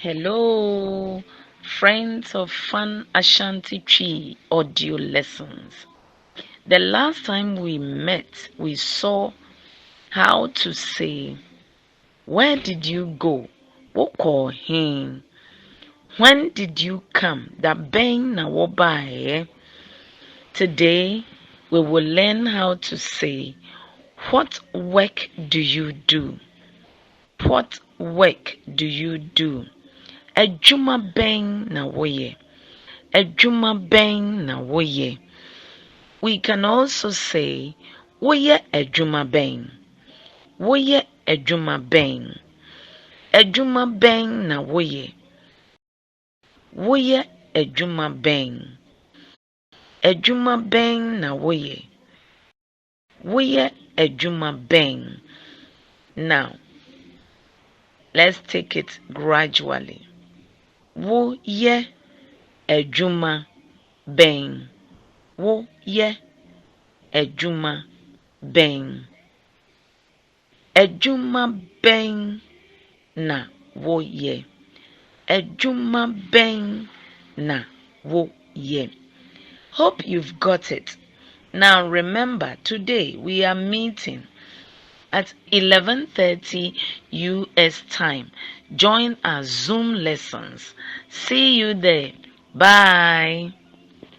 Hello, friends of Fun Ashanti Twi audio lessons. The last time we met, we saw how to say, "Where did you go? Woko hin? When did you come? That bang na wobaye." Today, we will learn how to say, "What work do you do? What work do you do?" Adwuma bɛn na woyɛ? Adwuma bɛn na woyɛ? We can also say, woyɛ adwuma bɛn? Woyɛ adwuma bɛn? Adwuma bɛn na woyɛ? Woyɛ adwuma bɛn? Adwuma bɛn na woyɛ? Woyɛ adwuma bɛn? Now, let's take it gradually. Woyɛ adwuma bɛn? Woyɛ adwuma bɛn? Adwuma bɛn na woyɛ? Adwuma bɛn na woyɛ? Hope you've got it. Now remember, today we are meeting at 11:30 US time. Join our Zoom lessons. See you there. Bye.